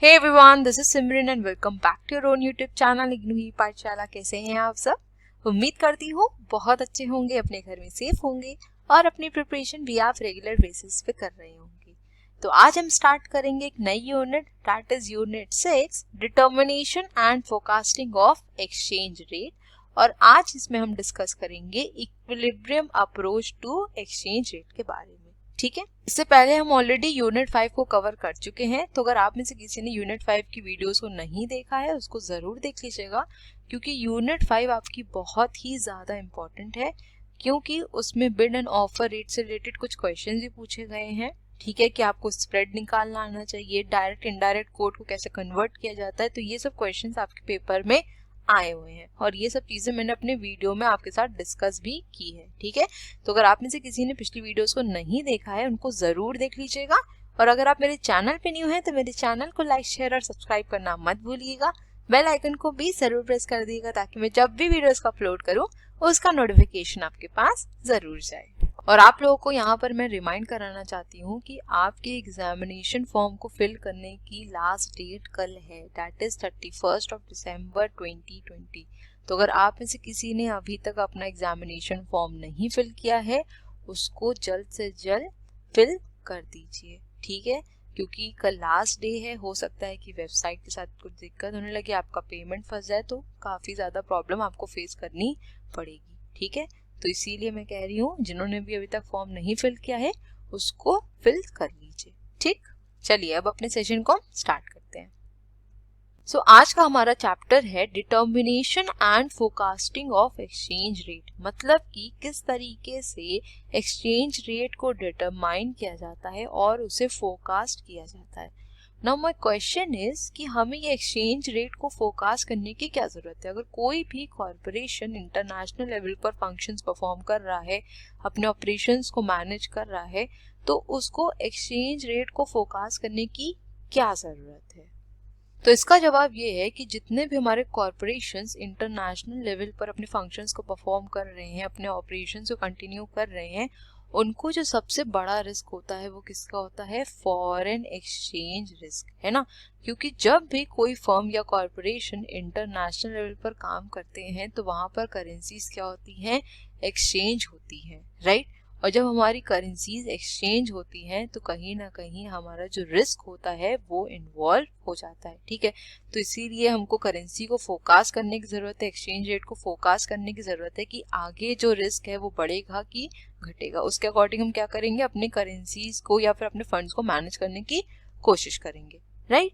Hey everyone, this is Simran and welcome back to your own YouTube channel IGNOU ही पाठशाला। कैसे हैं आप सब? उम्मीद करती हूँ बहुत अच्छे होंगे, अपने घर में सेफ होंगे और अपनी प्रिपरेशन भी आप रेगुलर बेसिस पे कर रहे होंगे। तो आज हम स्टार्ट करेंगे एक नई unit, that is unit 6, determination and forecasting of exchange rate. और आज इसमें हम डिस्कस करेंगे equilibrium approach to exchange rate के बारे में। ठीक है, इससे पहले हम ऑलरेडी यूनिट 5 को कवर कर चुके हैं, तो अगर आप में से किसी ने यूनिट 5 की वीडियोस को नहीं देखा है उसको जरूर देख लीजिएगा, क्योंकि यूनिट 5 आपकी बहुत ही ज्यादा इंपॉर्टेंट है, क्योंकि उसमें बिड एंड ऑफर रेट से रिलेटेड कुछ क्वेश्चन भी पूछे गए हैं। ठीक है, कि आपको स्प्रेड निकालना आना चाहिए, डायरेक्ट इनडायरेक्ट कोड को कैसे कन्वर्ट किया जाता है, तो ये सब क्वेश्चन आपके पेपर में आए हुए हैं और ये सब चीजें मैंने अपने वीडियो में आपके साथ डिस्कस भी की है। ठीक है, तो अगर आप में से किसी ने पिछली वीडियोस को नहीं देखा है उनको जरूर देख लीजिएगा। और अगर आप मेरे चैनल पे न्यू हैं तो मेरे चैनल को लाइक, शेयर और सब्सक्राइब करना मत भूलिएगा। बेल आइकन को भी जरूर प्रेस कर दीजिएगा ताकि मैं जब भी वीडियोस का अपलोड करूं उसका नोटिफिकेशन आपके पास जरूर जाए। और आप लोगों को यहाँ पर मैं रिमाइंड कराना चाहती हूँ कि आपके एग्जामिनेशन फॉर्म को फिल करने की लास्ट डेट कल है, दैट इज 31 दिसंबर 2020। तो अगर आप में से किसी ने अभी तक अपना एग्जामिनेशन फॉर्म नहीं फिल किया है उसको जल्द से जल्द फिल कर दीजिए। ठीक है, क्योंकि कल लास्ट डे है, हो सकता है कि वेबसाइट के साथ कुछ दिक्कत होने लगे, आपका पेमेंट फंस जाए, तो काफी ज्यादा प्रॉब्लम आपको फेस करनी पड़ेगी। ठीक है, तो इसीलिए मैं कह रही हूँ जिन्होंने भी अभी तक फॉर्म नहीं फिल किया है उसको फिल कर लीजिए। ठीक, चलिए अब अपने सेशन को स्टार्ट करते हैं। सो आज का हमारा चैप्टर है determination and forecasting of exchange rate, मतलब कि किस तरीके से एक्सचेंज रेट को डिटरमाइन किया जाता है और उसे फोरकास्ट किया जाता है। नाउ माय क्वेश्चन इज कि हमें ये एक्सचेंज रेट को फोरकास्ट करने की क्या जरूरत है। अगर कोई भी कॉर्पोरेशन इंटरनेशनल लेवल पर फंक्शंस परफॉर्म कर रहा है, अपने ऑपरेशंस को मैनेज कर रहा है, तो उसको एक्सचेंज रेट को फोरकास्ट करने की क्या जरूरत है? तो इसका जवाब ये है कि जितने भी हमारे कॉर्पोरेशंस इंटरनेशनल लेवल पर अपने फंक्शंस को परफॉर्म कर रहे हैं, अपने ऑपरेशंस को कंटिन्यू कर रहे हैं, उनको जो सबसे बड़ा रिस्क होता है वो किसका होता है? फॉरेन एक्सचेंज रिस्क, है ना। क्योंकि जब भी कोई फर्म या कॉर्पोरेशन इंटरनेशनल लेवल पर काम करते हैं तो वहां पर करेंसीज क्या होती हैं? एक्सचेंज होती हैं, राइट। और जब हमारी करेंसीज एक्सचेंज होती हैं तो कहीं ना कहीं हमारा जो रिस्क होता है वो इन्वॉल्व हो जाता है। ठीक है, तो इसीलिए हमको करेंसी को फोरकास्ट करने की जरूरत है, एक्सचेंज रेट को फोरकास्ट करने की जरूरत है कि आगे जो रिस्क है वो बढ़ेगा कि घटेगा। उसके अकॉर्डिंग हम क्या करेंगे? अपने करेंसीज को या फिर अपने फंड्स को मैनेज करने की कोशिश करेंगे, राइट।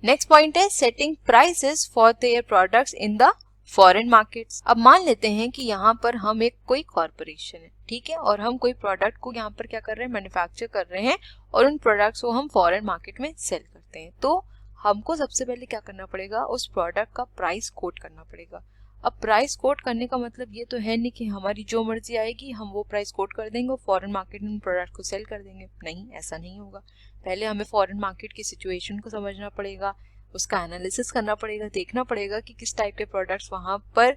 नेक्स्ट पॉइंट है setting prices for their products in the foreign markets. अब मान लेते हैं कि यहाँ पर हम एक कोई कॉर्पोरेशन है, ठीक है, और हम कोई प्रोडक्ट को यहाँ पर क्या कर रहे हैं? मैन्युफैक्चर कर रहे हैं और उन प्रोडक्ट्स को हम फॉरेन मार्केट में सेल करते हैं। तो हमको सबसे पहले क्या करना पड़ेगा? उस प्रोडक्ट का प्राइस कोट करना पड़ेगा। अब प्राइस कोट करने का मतलब ये तो है नहीं कि हमारी जो मर्जी आएगी हम वो प्राइस कोट कर देंगे और फॉरेन मार्केट में प्रोडक्ट को सेल कर देंगे। नहीं, ऐसा नहीं होगा। पहले हमें फॉरेन मार्केट की सिचुएशन को समझना पड़ेगा, उसका एनालिसिस करना पड़ेगा, देखना पड़ेगा कि किस टाइप के प्रोडक्ट्स वहां पर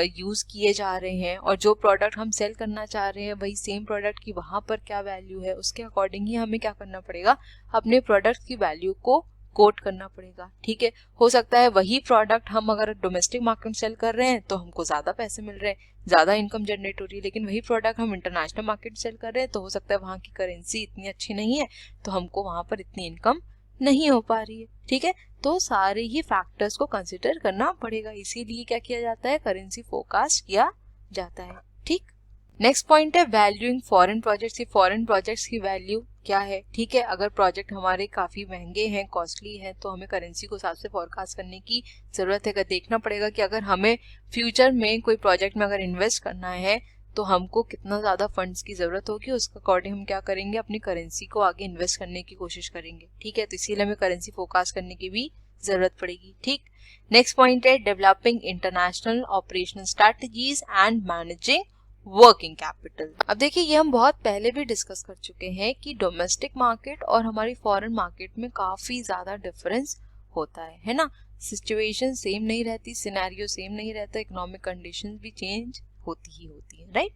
यूज किए जा रहे हैं और जो प्रोडक्ट हम सेल करना चाह रहे हैं वही सेम प्रोडक्ट की वहां पर क्या वैल्यू है, उसके अकॉर्डिंग ही हमें क्या करना पड़ेगा? अपने प्रोडक्ट की वैल्यू को कोट करना पड़ेगा। ठीक है, हो सकता है वही प्रोडक्ट हम अगर डोमेस्टिक मार्केट में सेल कर रहे हैं तो हमको ज्यादा पैसे मिल रहे हैं, ज्यादा इनकम जनरेट हो रही है, लेकिन वही प्रोडक्ट हम इंटरनेशनल मार्केट में सेल कर रहे हैं तो हो सकता है वहां की करेंसी इतनी अच्छी नहीं है तो हमको वहां पर इतनी इनकम नहीं हो पा रही है। ठीक है, तो सारे ही फैक्टर्स को कंसिडर करना पड़ेगा, इसीलिए क्या किया जाता है? करेंसी फोरकास्ट किया जाता है। ठीक, नेक्स्ट पॉइंट है वैल्यूइंग फॉरेन प्रोजेक्ट्स। की फॉरेन प्रोजेक्ट्स की वैल्यू क्या है? ठीक है, अगर प्रोजेक्ट हमारे काफी महंगे हैं, कॉस्टली हैं, तो हमें करेंसी को हिसाब से फोरकास्ट करने की जरूरत है। देखना पड़ेगा कि अगर हमें फ्यूचर में कोई प्रोजेक्ट में अगर इन्वेस्ट करना है तो हमको कितना ज्यादा फंड्स की जरूरत होगी, उसके अकॉर्डिंग हम क्या करेंगे? अपनी करेंसी को आगे इन्वेस्ट करने की कोशिश करेंगे। ठीक है, तो इसीलिए हमें करेंसी फोरकास्ट करने की भी जरूरत पड़ेगी। ठीक, नेक्स्ट पॉइंट है developing international operational strategies and managing working capital. अब देखिए, ये हम बहुत पहले भी डिस्कस कर चुके हैं कि डोमेस्टिक मार्केट और हमारी फॉरेन मार्केट में काफी ज्यादा डिफरेंस होता है ना। सिचुएशन सेम नहीं रहती, सिनेरियो सेम नहीं रहता, इकोनॉमिक कंडीशंस भी चेंज होती ही होती है, राइट।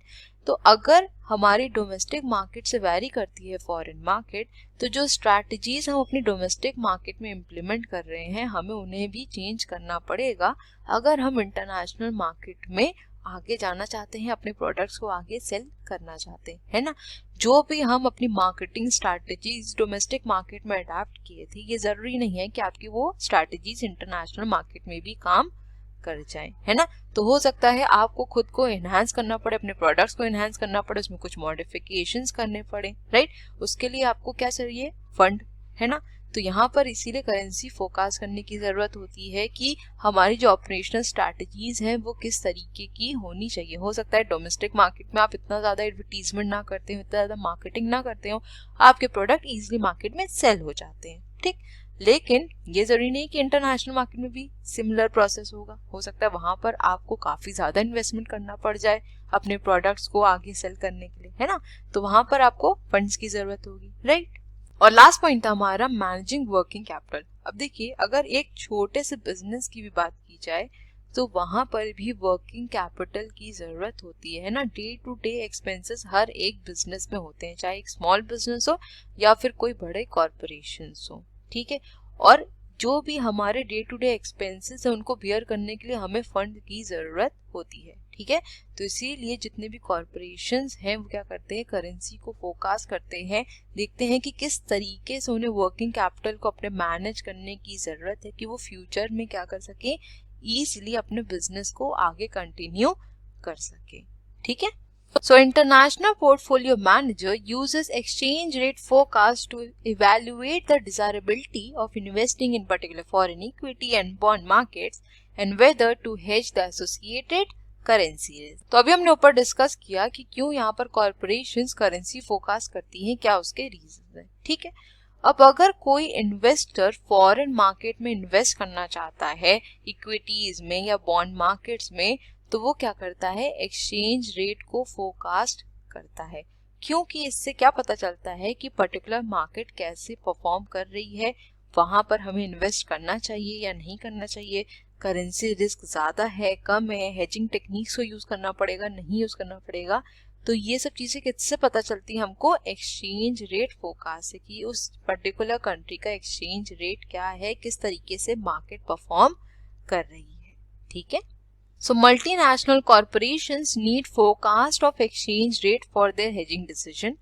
तो अगर हमारी डोमेस्टिक मार्केट से वैरी करती है फॉरेन मार्केट, तो जो स्ट्रैटेजीज हम अपनी डोमेस्टिक मार्केट में इम्प्लीमेंट कर रहे हैं हमें उन्हें भी चेंज करना पड़ेगा अगर हम इंटरनेशनल मार्केट में आगे जाना चाहते हैं, अपने प्रोडक्ट्स को आगे सेल करना चाहते हैं, है ना। जो भी हम अपनी मार्केटिंग स्ट्रैटेजीज डोमेस्टिक मार्केट में अडॉप्ट किए थे, ये जरूरी नहीं है कि आपकी वो स्ट्रैटेजीज इंटरनेशनल मार्केट में भी काम कर जाए, है ना। तो हो सकता है आपको खुद को एनहांस करना पड़े, अपने प्रोडक्ट्स को एनहांस करना पड़े, उसमें कुछ मॉडिफिकेशंस करने पड़े, राइट। उसके लिए आपको क्या चाहिए, फंड, है ना। तो यहाँ पर इसीलिए करेंसी फोकस करने की जरूरत होती है कि हमारी जो ऑपरेशनल स्ट्रैटेजीज हैं वो किस तरीके की होनी चाहिए। हो सकता है डोमेस्टिक मार्केट में आप इतना ज्यादा एडवर्टीजमेंट ना करते हो, इतना ज्यादा मार्केटिंग ना करते हो, आपके प्रोडक्ट इजीली मार्केट में सेल हो जाते हैं, ठीक। लेकिन ये जरूरी नहीं कि इंटरनेशनल मार्केट में भी सिमिलर प्रोसेस होगा। हो सकता है वहां पर आपको काफी ज्यादा इन्वेस्टमेंट करना पड़ जाए अपने प्रोडक्ट्स को आगे सेल करने के लिए, है ना। तो वहां पर आपको फंड्स की जरूरत होगी, राइट। और लास्ट पॉइंट था हमारा मैनेजिंग वर्किंग कैपिटल। अब देखिए, अगर एक छोटे से बिजनेस की भी बात की जाए तो वहां पर भी वर्किंग कैपिटल की जरूरत होती है ना। डे टू डे एक्सपेंसेस हर एक बिजनेस में होते हैं, चाहे एक स्मॉल बिजनेस हो या फिर कोई बड़े कॉर्पोरेशन हो, ठीक है। और जो भी हमारे डे टू डे एक्सपेंसेस है उनको बियर करने के लिए हमें फंड की जरूरत होती है, ठीक है। तो इसीलिए जितने भी कॉर्पोरेशंस हैं वो क्या करते हैं, करेंसी को फोकस करते हैं, देखते हैं कि किस तरीके से उन्हें वर्किंग कैपिटल को अपने मैनेज करने की जरूरत है कि वो फ्यूचर में क्या कर सके, इजीली अपने बिजनेस को आगे कंटिन्यू कर सके, ठीक है। So international portfolio manager uses exchange rate forecast to evaluate the desirability of investing in particular foreign equity and bond markets and whether to hedge the associated currency risk. तो अभी हमने ऊपर डिस्कस किया कि क्यों यहाँ पर कॉर्पोरेशंस करेंसी फोकस करती हैं, क्या उसके रीजन है, ठीक है। अब अगर कोई इन्वेस्टर फॉरेन मार्केट में इन्वेस्ट करना चाहता है, इक्विटीज में या बॉन्ड मार्केट्स में, तो वो क्या करता है, एक्सचेंज रेट को फोरकास्ट करता है, क्योंकि इससे क्या पता चलता है कि पर्टिकुलर मार्केट कैसे परफॉर्म कर रही है, वहां पर हमें इन्वेस्ट करना चाहिए या नहीं करना चाहिए, करेंसी रिस्क ज्यादा है कम है, हेजिंग टेक्निक्स को यूज करना पड़ेगा नहीं यूज करना पड़ेगा। तो ये सब चीजें किससे पता चलती है हमको, एक्सचेंज रेट फोरकास्ट से, कि उस पर्टिकुलर कंट्री का एक्सचेंज रेट क्या है, किस तरीके से मार्केट परफॉर्म कर रही है, ठीक है। So multinational corporations need forecast of exchange rate for their hedging decision.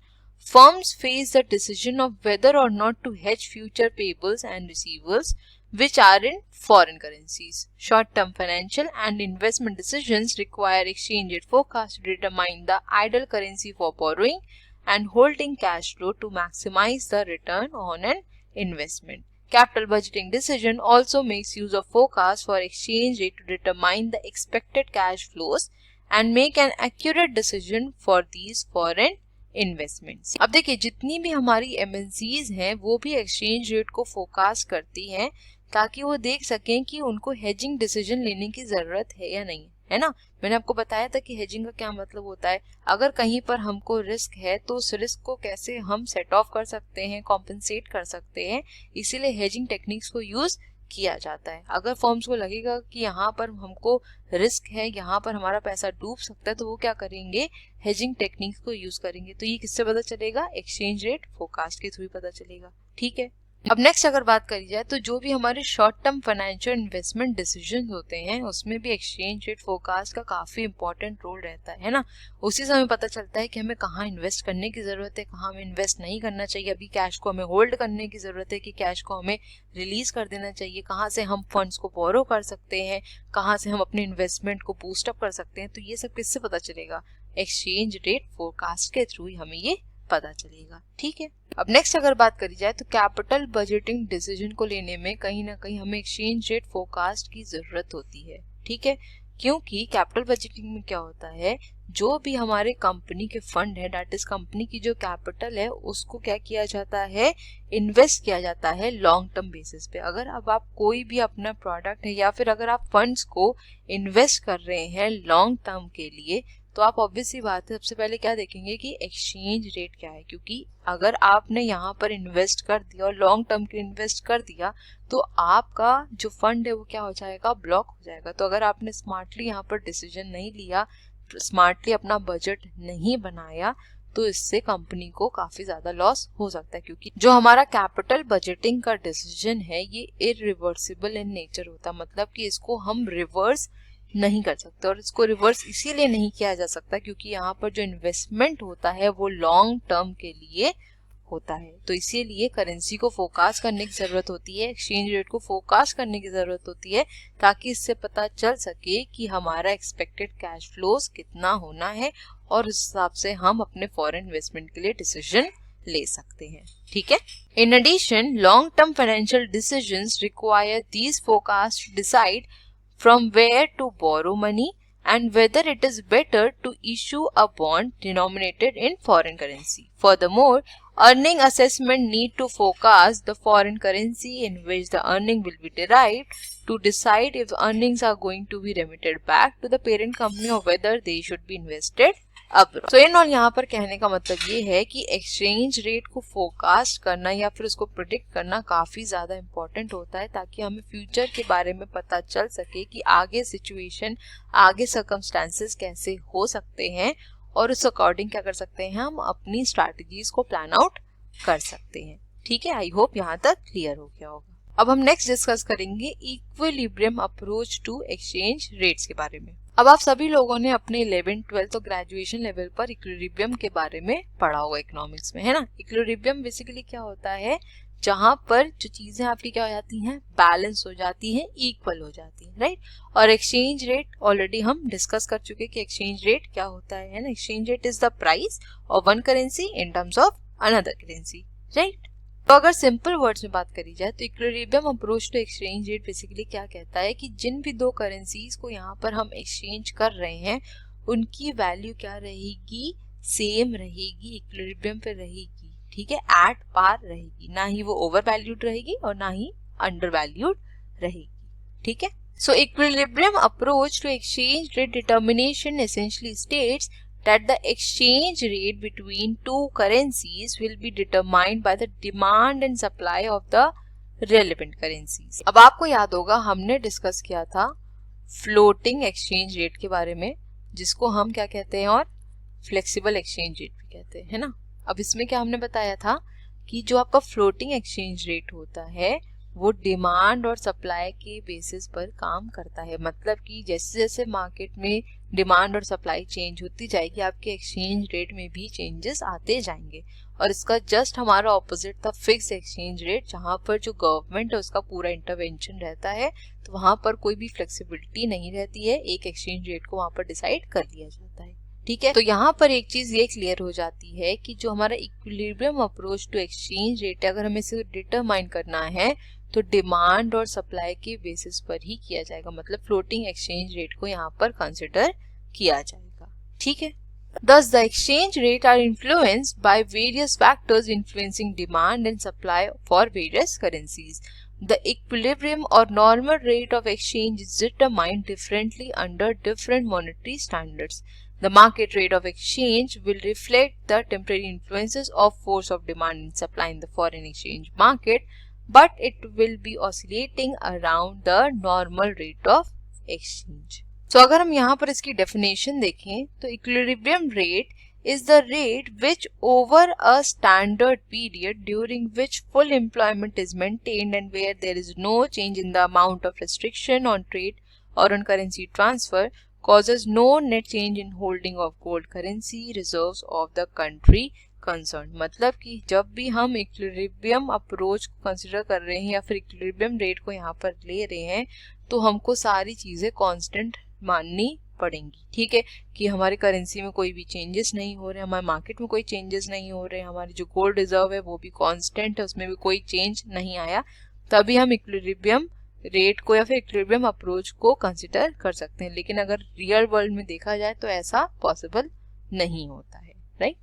Firms face the decision of whether or not to hedge future payables and receivables which are in foreign currencies. Short-term financial and investment decisions require exchange rate forecast to determine the ideal currency for borrowing and holding cash flow to maximize the return on an investment. Capital budgeting decision also makes use of forecast for exchange rate to determine the expected cash flows and make an accurate decision for these foreign investments. अब देखिए, जितनी भी हमारी MNCs हैं वो भी exchange rate को focus करती हैं ताकि वो देख सकें कि उनको हेजिंग डिसीजन लेने की जरूरत है या नहीं, है ना। मैंने आपको बताया था कि हेजिंग का क्या मतलब होता है, अगर कहीं पर हमको रिस्क है तो उस रिस्क को कैसे हम सेट ऑफ कर सकते हैं, कॉम्पनसेट कर सकते हैं, इसीलिए हेजिंग टेक्निक्स को यूज किया जाता है। अगर फर्म्स को लगेगा कि यहाँ पर हमको रिस्क है, यहाँ पर हमारा पैसा डूब सकता है, तो वो क्या करेंगे, हेजिंग टेक्निक्स को यूज करेंगे। तो ये किससे पता चलेगा, एक्सचेंज रेट फोरकास्ट के थ्रू ही पता चलेगा, ठीक है। अब नेक्स्ट अगर बात करी जाए तो जो भी हमारे short term financial investment decision होते हैं उसमें भी एक्सचेंज रेट फोरकास्ट का काफी इंपॉर्टेंट रोल रहता है ना। उसी से हमें पता चलता है कि हमें कहाँ इन्वेस्ट करने की जरूरत है, कहाँ हमें इन्वेस्ट नहीं करना चाहिए, अभी कैश को हमें होल्ड करने की जरूरत है कि कैश को हमें रिलीज कर देना चाहिए, कहाँ से हम फंड्स को बोरो कर सकते हैं, कहाँ से हम अपने इन्वेस्टमेंट को बूस्ट अप कर सकते हैं। तो ये सब किससे पता चलेगा, एक्सचेंज रेट फोरकास्ट के थ्रू ही हमें ये पता चलेगा, ठीक है। अब नेक्स्ट अगर बात करी जाए तो कैपिटल बजटिंग डिसीजन को लेने में कहीं ना कहीं हमें एक्सचेंज रेट फोरकास्ट की जरूरत होती है, ठीक है। क्योंकि कैपिटल बजटिंग में क्या होता है, जो भी हमारे कंपनी के फंड है, दैट इज कंपनी की जो कैपिटल है, उसको क्या किया जाता है, इन्वेस्ट किया जाता है लॉन्ग टर्म बेसिस पे। अगर अब आप कोई भी अपना प्रोडक्ट है या फिर अगर आप फंड्स को इन्वेस्ट कर रहे हैं लॉन्ग टर्म के लिए, तो आप ऑब्वियस सी बात है सबसे पहले क्या देखेंगे कि एक्सचेंज रेट क्या है। क्योंकि अगर आपने यहाँ पर इन्वेस्ट कर दिया और लॉन्ग टर्म के इन्वेस्ट कर दिया तो आपका जो फंड है वो क्या हो जाएगा, ब्लॉक हो जाएगा। तो अगर आपने स्मार्टली यहाँ पर डिसीजन नहीं लिया स्मार्टली अपना बजट नहीं बनाया तो इससे कंपनी को काफी ज्यादा लॉस हो सकता है, क्योंकि जो हमारा कैपिटल बजटिंग का डिसीजन है ये इरिवर्सिबल इन नेचर होता है, मतलब कि इसको हम रिवर्स नहीं कर सकते। और इसको रिवर्स इसीलिए नहीं किया जा सकता क्योंकि यहाँ पर जो इन्वेस्टमेंट होता है वो लॉन्ग टर्म के लिए होता है। तो इसीलिए करेंसी को फोरकास्ट करने की जरूरत होती है, एक्सचेंज रेट को फोरकास्ट करने की जरूरत होती है, ताकि इससे पता चल सके कि हमारा एक्सपेक्टेड कैश फ्लोज कितना होना है और उस हिसाब से हम अपने फॉरेन इन्वेस्टमेंट के लिए डिसीजन ले सकते हैं। ठीक है। In addition, long term financial decisions require these forecast to decide from where to borrow money and whether it is better to issue a bond denominated in foreign currency. Furthermore, earning assessment need to forecast the foreign currency in which the earning will be derived to decide if earnings are going to be remitted back to the parent company or whether they should be invested abroad. So in all, यहाँ पर कहने का मतलब ये है कि exchange rate को forecast करना या फिर उसको प्रिडिक्ट करना काफी ज्यादा इम्पोर्टेंट होता है, ताकि हमें फ्यूचर के बारे में पता चल सके कि आगे सिचुएशन, आगे सर्कमस्टांसेस कैसे हो सकते हैं और उस अकॉर्डिंग क्या कर सकते हैं, हम अपनी स्ट्रैटेजीज को प्लान आउट कर सकते हैं। ठीक है, आई होप यहाँ तक क्लियर हो गया होगा। अब हम नेक्स्ट डिस्कस करेंगे equilibrium approach to exchange rates के बारे में। अब आप सभी लोगों ने अपने 11th 12th और ग्रेजुएशन लेवल पर इक्विलिब्रियम के बारे में पढ़ा होगा इकोनॉमिक्स में, है ना। इक्विलिब्रियम बेसिकली क्या होता है, जहां पर जो चीजें आपकी क्या हो जाती हैं, बैलेंस हो जाती हैं, इक्वल हो जाती हैं, राइट। और एक्सचेंज रेट ऑलरेडी हम डिस्कस कर चुके कि एक्सचेंज रेट क्या होता है ना। Exchange rate is the price of one currency in terms of another currency, right. तो अगर सिंपल वर्ड्स में बात करी जाए तो equilibrium approach to exchange rate basically क्या कहता है कि जिन भी दो करेंसीज को यहाँ पर हम एक्सचेंज कर रहे हैं उनकी वैल्यू क्या रहेगी, सेम रहेगी, इक्विलिब्रियम पे रहेगी। ठीक है, एट पार रहेगी, ना ही वो ओवर वैल्यूड रहेगी और ना ही अंडर वैल्यूड रहेगी। ठीक है। So equilibrium approach to exchange rate determination essentially states that the exchange rate between two currencies will be determined by the demand and supply of the relevant currencies. अब आपको याद होगा हमने डिस्कस किया था फ्लोटिंग एक्सचेंज रेट के बारे में, जिसको हम क्या कहते हैं और फ्लेक्सिबल एक्सचेंज रेट भी कहते हैं, है ना। अब इसमें क्या हमने बताया था कि जो आपका फ्लोटिंग एक्सचेंज रेट होता है वो डिमांड और सप्लाई के बेसिस पर काम करता है, मतलब कि जैसे जैसे मार्केट में डिमांड और सप्लाई चेंज होती जाएगी आपके एक्सचेंज रेट में भी चेंजेस आते जाएंगे। और इसका जस्ट हमारा ऑपोजिट था फिक्स एक्सचेंज रेट, जहां पर जो गवर्नमेंट है उसका पूरा इंटरवेंशन रहता है, तो वहां पर कोई भी फ्लेक्सिबिलिटी नहीं रहती है, एक एक्सचेंज रेट को वहां पर डिसाइड कर लिया जाता है। ठीक है। तो यहाँ पर एक चीज ये क्लियर हो जाती है कि जो हमारा equilibrium approach to exchange rate है, अगर हमें इसे डिटरमाइन करना है तो डिमांड और सप्लाई के बेसिस पर ही किया जाएगा, मतलब फ्लोटिंग एक्सचेंज रेट को यहाँ पर कंसिडर किया जाएगा। ठीक है। Thus the exchange rate are influenced by various factors influencing demand and supply for various currencies. The equilibrium or normal rate of exchange is determined differently under different monetary standards. The market rate of exchange will reflect the temporary influences of force of demand and supply in the foreign exchange market, but it will be oscillating around the normal rate of exchange. So अगर हम यहाँ पर इसकी definition देखें तो equilibrium rate is the rate which over a standard period during which full employment is maintained and where there is no change in the amount of restriction on trade or on currency transfer causes no net change in holding of gold currency reserves of the country concerned. मतलब कि जब भी हम equilibrium approach को consider कर रहे हैं या फिर इक्विलिब्रियम रेट को यहाँ पर ले रहे हैं तो हमको सारी चीजें कांस्टेंट माननी पड़ेंगी। ठीक है, कि हमारी करेंसी में कोई भी चेंजेस नहीं हो रहे, हमारे मार्केट में कोई चेंजेस नहीं हो रहे, हमारी जो गोल्ड रिजर्व है वो भी कांस्टेंट है, उसमें भी कोई चेंज नहीं आया, तभी हम इक्विलिब्रियम रेट को या फिर इक्विलिब्रियम अप्रोच को कंसिडर कर सकते हैं। लेकिन अगर रियल वर्ल्ड में देखा जाए तो ऐसा पॉसिबल नहीं होता है, right.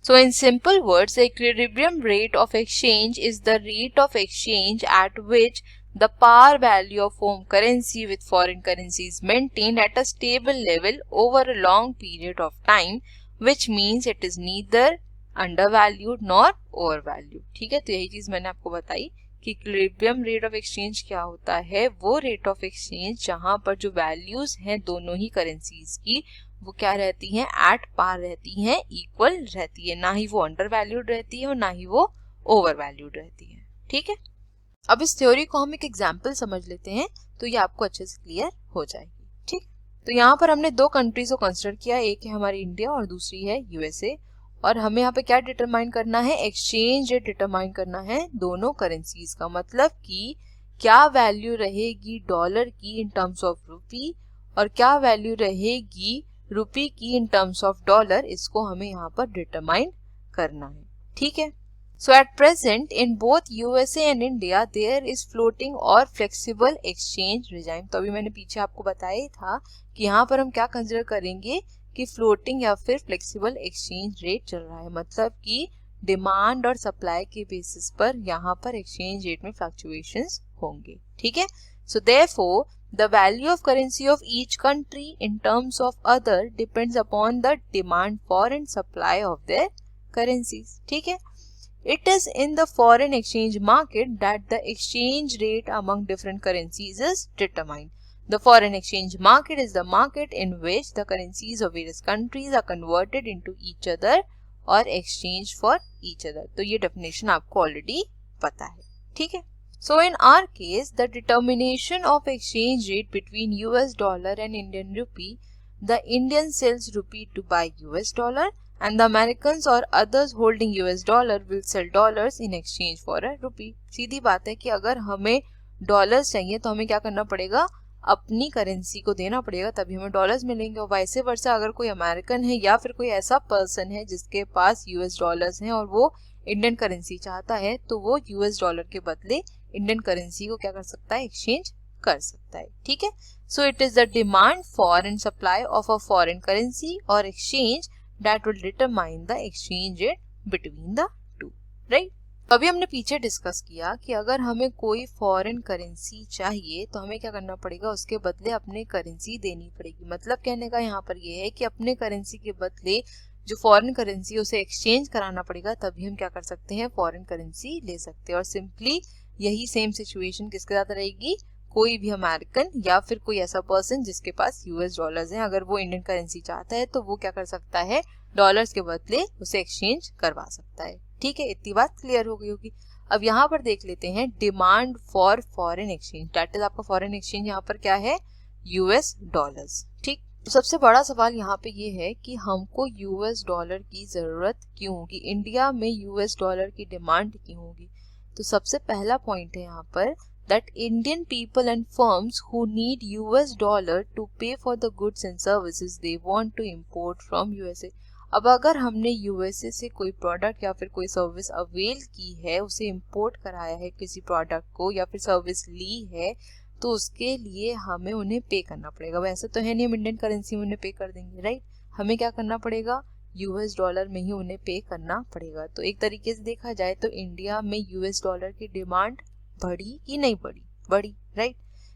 So in simple words, the equilibrium rate of exchange is the rate of exchange at which the par value of home currency with foreign currency is maintained at a stable level over a long period of time, which means it is neither undervalued nor overvalued. ठीक है, तो यही चीज मैंने आपको बताई कि equilibrium rate of exchange क्या होता है। वो रेट ऑफ एक्सचेंज जहां पर जो वैल्यूज हैं दोनों ही करेंसीज की वो क्या रहती हैं, एट पार रहती हैं, इक्वल रहती है, ना ही वो अंडर वैल्यूड रहती है और ना ही वो ओवर वैल्यूड रहती है। ठीक है, अब इस थ्योरी को हम एक एग्जाम्पल समझ लेते हैं तो ये आपको अच्छे से क्लियर हो जाएगी। ठीक, तो यहाँ पर हमने दो कंट्रीज को कंसिडर किया, एक है हमारी इंडिया और दूसरी है यूएसए, और हमें यहाँ पे क्या डिटरमाइन करना है, एक्सचेंज रेट डिटरमाइन करना है दोनों करेंसीज का, मतलब कि क्या वैल्यू रहेगी डॉलर की इन टर्म्स ऑफ रुपी और क्या वैल्यू रहेगी रुपी की इन टर्म्स ऑफ डॉलर, इसको हमें यहाँ पर डिटरमाइन करना है। ठीक है, so at present in both USA and India there is floating और फ्लेक्सिबल एक्सचेंज रिजाइम। तो अभी मैंने पीछे आपको बताया ही था कि यहाँ पर हम क्या कंसिडर करेंगे कि फ्लोटिंग या फिर फ्लेक्सिबल एक्सचेंज रेट चल रहा है, मतलब कि डिमांड और सप्लाई के बेसिस पर यहाँ पर एक्सचेंज रेट में फ्लक्चुएशंस होंगे। ठीक है, so therefore the value of currency of each country in terms of other depends upon the demand for and supply of their currencies. ठीक है, it is in the foreign exchange market that the exchange rate among different currencies is determined. The foreign exchange market is the market in which the currencies of various countries are converted into each other or exchanged for each other. तो ये definition आपको already पता है। ठीक है, so in our case the determination of exchange rate between US dollar and Indian rupee, the Indian sells rupee to buy US dollar and the Americans or others holding US dollar will sell dollars in exchange for a rupee. सीधी बात है कि अगर हमें dollars चाहिए तो हमें क्या करना पड़ेगा, अपनी करेंसी को देना पड़ेगा, तभी हमें डॉलर्स मिलेंगे। और वैसे वर्षा अगर कोई अमेरिकन है या फिर कोई ऐसा पर्सन है जिसके पास यूएस डॉलर्स हैं और वो इंडियन करेंसी चाहता है, तो वो यूएस डॉलर के बदले इंडियन करेंसी को क्या कर सकता है, एक्सचेंज कर सकता है। ठीक है, so it is the demand for and supply of a foreign currency और exchange that will determine the exchange rate between the two, right. अभी हमने पीछे डिस्कस किया कि अगर हमें कोई फॉरेन करेंसी चाहिए तो हमें क्या करना पड़ेगा, उसके बदले अपने करेंसी देनी पड़ेगी। मतलब कहने का यहाँ पर ये है कि अपने करेंसी के बदले जो फॉरेन करेंसी उसे एक्सचेंज कराना पड़ेगा, तभी हम क्या कर सकते हैं, फॉरेन करेंसी ले सकते हैं। और सिंपली यही सेम सिचुएशन किसके साथ रहेगी, कोई भी अमेरिकन या फिर कोई ऐसा पर्सन जिसके पास यूएस डॉलर्स हैं, अगर वो इंडियन करेंसी चाहता है तो वो क्या कर सकता है, डॉलर्स के बदले उसे एक्सचेंज करवा सकता है। ठीक है, इतनी बात क्लियर हो गई होगी। अब यहाँ पर देख लेते हैं demand for foreign exchange, that is आपका फॉरेन एक्सचेंज यहाँ पर क्या है, यूएस डॉलर्स। ठीक, तो सबसे बड़ा सवाल यहाँ पे ये है कि हमको यूएस डॉलर की जरूरत क्यों होगी, इंडिया में यूएस डॉलर की डिमांड क्यों होगी। तो सबसे पहला पॉइंट है यहाँ पर that Indian people and firms who need US dollar to pay for the goods and services they want to import from USA. अब अगर हमने यूएसए से कोई प्रोडक्ट या फिर कोई सर्विस अवेल की है, उसे इंपोर्ट कराया है किसी प्रोडक्ट को या फिर सर्विस ली है, तो उसके लिए हमें उन्हें पे करना पड़ेगा। वैसे तो है नहीं हम इंडियन करेंसी में उन्हें पे कर देंगे, राइट। हमें क्या करना पड़ेगा, यूएस डॉलर में ही उन्हें पे करना पड़ेगा। तो एक तरीके से देखा जाए तो इंडिया में यूएस डॉलर की डिमांड बढ़ी कि नहीं बढ़ी, बढ़ी, right.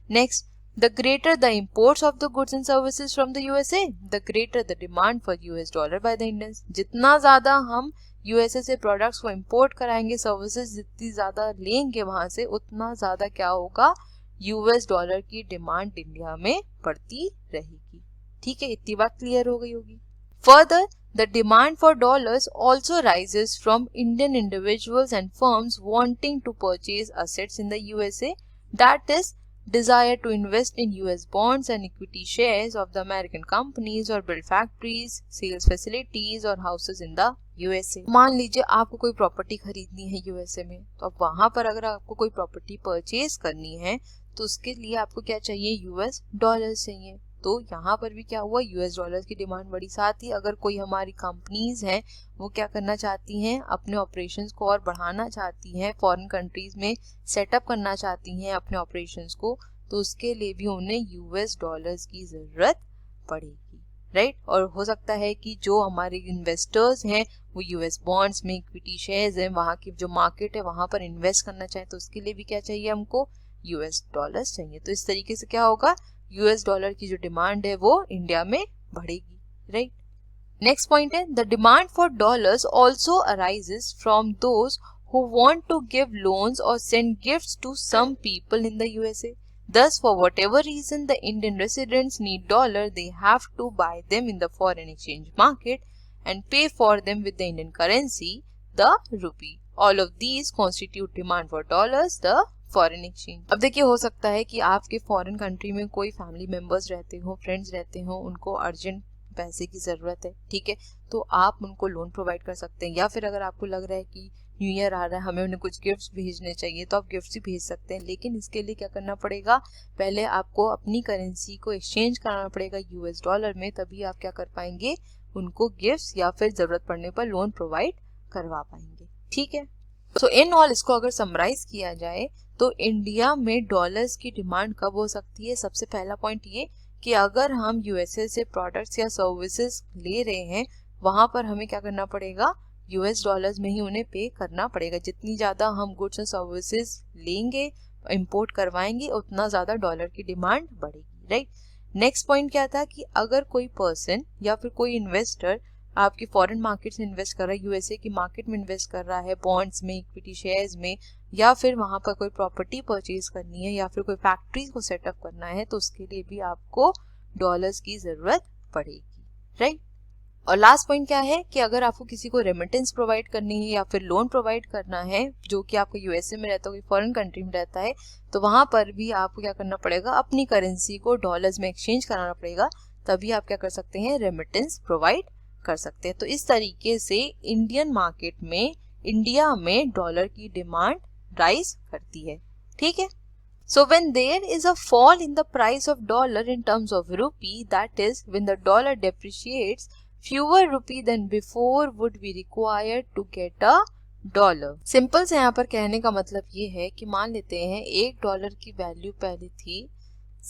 Next, the greater the imports of the goods and services from the USA, the greater the demand for US dollar by the Indians. जितना ज्यादा हम यूएसए से प्रोडक्ट्स को इंपोर्ट कराएंगे, सर्विसेज जितनी ज्यादा लेंगे वहां से, उतना ज्यादा क्या होगा, यूएस डॉलर की डिमांड इंडिया में बढ़ती रहेगी। ठीक है, इतनी बात क्लियर हो गई होगी। Further, the demand for dollars also rises from Indian individuals and firms wanting to purchase assets in the USA, that is, desire to invest in US bonds and equity shares of the American companies or build factories, sales facilities or houses in the USA. मान लीजिए आपको कोई property खरीदनी है USA में, तो अब वहां पर अगर आपको कोई प्रॉपर्टी परचेज करनी है तो उसके लिए आपको क्या चाहिए, यूएस डॉलर चाहिए। तो यहाँ पर भी क्या हुआ, यूएस डॉलर की डिमांड बढ़ी। साथ ही अगर कोई हमारी कंपनीज हैं वो क्या करना चाहती हैं, अपने ऑपरेशंस को और बढ़ाना चाहती हैं, फॉरेन कंट्रीज में सेटअप करना चाहती हैं अपने ऑपरेशंस को, तो उसके लिए भी उन्हें यूएस डॉलर्स की जरूरत पड़ेगी, राइट। और हो सकता है कि जो हमारे इन्वेस्टर्स हैं वो यूएस बॉन्ड्स में, इक्विटी शेयर्स हैं, वहाँ की जो मार्केट है वहाँ पर इन्वेस्ट करना चाहे, तो उसके लिए भी क्या चाहिए, हमको यूएस डॉलर्स चाहिए। तो इस तरीके से क्या होगा, यूएस डॉलर की जो डिमांड है वो इंडिया में बढ़ेगी, राइट। नेक्स्ट पॉइंट है, the demand for dollars also arises from those who want to give loans or send gifts to some people in the USA. Thus, for whatever reason the Indian residents need dollar, they have to buy them in the foreign exchange market and pay for them with the Indian currency, the rupee. All of these constitute demand for dollars, the foreign exchange. अब देखिए, हो सकता है कि आपके foreign country में कोई family members रहते हो, फ्रेंड्स रहते हो, उनको अर्जेंट पैसे की ज़रूरत है, ठीक है, तो आप उनको लोन प्रोवाइड कर सकते हैं। या फिर अगर आपको लग रहा है कि न्यू ईयर आ रहा है, हमें उन्हें कुछ गिफ्ट्स भेजने चाहिए, तो आप गिफ्ट्स ही भेज सकते हैं। लेकिन इसके लिए क्या करना पड़ेगा, पहले आपको अपनी करेंसी को एक्सचेंज कराना पड़ेगा यूएस डॉलर में, तभी आप क्या कर पाएंगे, उनको गिफ्ट्स या फिर ज़रूरत पड़ने पर लोन प्रोवाइड करवा पाएंगे, ठीक है। सो इन ऑल, इसको अगर समराइज किया जाए तो इंडिया में डॉलर्स की डिमांड कब हो सकती है। सबसे पहला पॉइंट ये कि अगर हम यूएसए से प्रोडक्ट्स या सर्विसेज ले रहे हैं, वहां पर हमें क्या करना पड़ेगा, यूएस डॉलर्स में ही उन्हें पे करना पड़ेगा। जितनी ज़्यादा हम गुड्स और सर्विसेज लेंगे, इंपोर्ट करवाएंगे, उतना ज़्यादा डॉलर की डिमांड बढ़ेगी, राइट। नेक्स्ट पॉइंट क्या था कि अगर कोई पर्सन या फिर कोई इन्वेस्टर आपकी फॉरेन मार्केट से इन्वेस्ट कर रहा है, यूएसए की मार्केट में इन्वेस्ट कर रहा है, बॉन्ड्स में, इक्विटी शेयर्स में, या फिर वहां पर कोई प्रॉपर्टी परचेज करनी है या फिर कोई फैक्ट्री को सेटअप करना है, तो उसके लिए भी आपको डॉलर्स की जरूरत पड़ेगी, राइट। और लास्ट पॉइंट क्या है कि अगर आपको किसी को रेमिटेंस प्रोवाइड करनी है या फिर लोन प्रोवाइड करना है, जो कि आपको यूएसए में रहता है, कोई फॉरेन कंट्री में रहता है, तो वहां पर भी आपको क्या करना पड़ेगा, अपनी करेंसी को डॉलर्स में एक्सचेंज कराना पड़ेगा, तभी आप क्या कर सकते हैं, रेमिटेंस प्रोवाइड कर सकते हैं। तो इस तरीके से इंडियन मार्केट में, इंडिया में डॉलर की डिमांड राइज करती है, ठीक है। So when there is a fall in the price of dollar in terms of rupee, that is when the dollar depreciates, fewer rupee than before would be required to get a dollar. Simple से यहाँ पर कहने का मतलब ये है कि मान लेते हैं $1 की वैल्यू पहले थी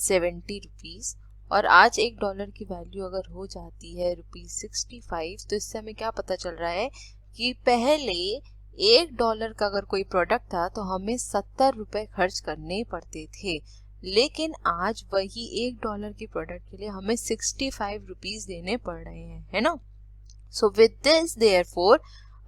70 रुपीज और आज $1 की वैल्यू अगर हो जाती है ₹65, तो इससे हमें क्या पता चल रहा है कि पहले $1 का अगर कोई प्रोडक्ट था तो हमें 70 रुपए खर्च करने पड़ते थे, लेकिन आज वही $1 के प्रोडक्ट के लिए हमें 65 रुपीज देने पड़ रहे हैं, है ना। So with this therefore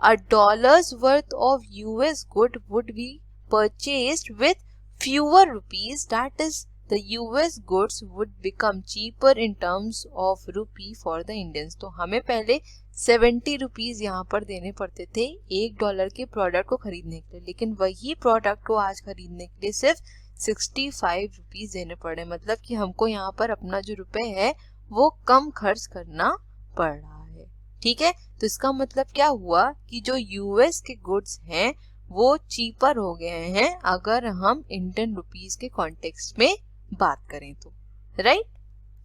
a dollar's worth of US good would be purchased with fewer rupees, that is the US goods would become cheaper in terms of rupee for the Indians. तो हमें पहले 70 rupees यहाँ पर देने पड़ते थे $1 के product को खरीदने के लिए, लेकिन वही प्रोडक्ट को आज खरीदने के लिए सिर्फ 65 रुपीज देने पड़े। मतलब कि हमको यहाँ पर अपना जो रुपए है वो कम खर्च करना पड़ रहा है, ठीक है। तो इसका मतलब क्या हुआ कि जो यूएस के गुड्स हैं वो चीपर हो गए हैं अगर हम इंडियन रुपीज के कॉन्टेक्स्ट में बात करें तो, right.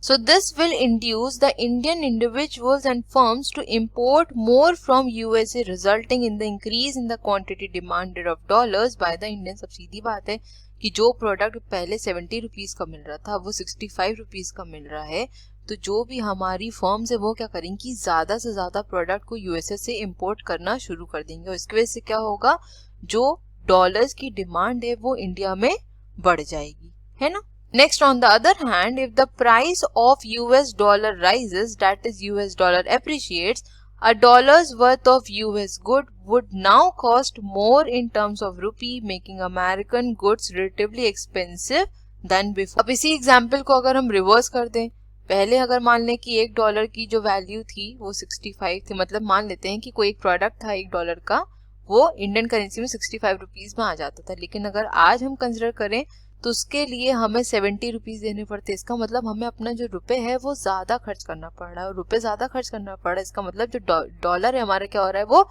So this will induce the Indian individuals and firms to import more from USA, resulting in the increase in the quantity demanded of dollars by the Indians. अब सीधी बात है कि जो प्रोडक्ट पहले 70 रुपीज का मिल रहा था वो 65 रुपीज का मिल रहा है, तो जो भी हमारी फर्म्स है वो क्या करेंगी, ज्यादा से ज्यादा प्रोडक्ट को यूएसए से इंपोर्ट करना शुरू कर देंगे, और इसकी वजह से क्या होगा, जो डॉलर्स की डिमांड है वो इंडिया में बढ़ जाएगी, है ना। Next, on the other hand, if the price of US dollar rises, that is US dollar appreciates, a dollar's worth of US good would now cost more in terms of rupee, making American goods relatively expensive than before. अब इसी example को अगर हम reverse कर दें, पहले अगर मान लें कि $1 की जो वैल्यू थी वो 65 थी, मतलब मान लेते हैं कि कोई एक प्रोडक्ट था $1 का, वो इंडियन करेंसी में 65 रुपीज में आ जाता था, लेकिन अगर आज हम कंसिडर करें तो उसके लिए हमें 70 रुपीज देने पड़ते। इसका मतलब हमें अपना जो रुपए है वो ज्यादा खर्च करना पड़ रहा है, और रुपए ज्यादा खर्च करना पड़ रहा है, इसका मतलब जो डॉलर है हमारा क्या हो रहा है, वो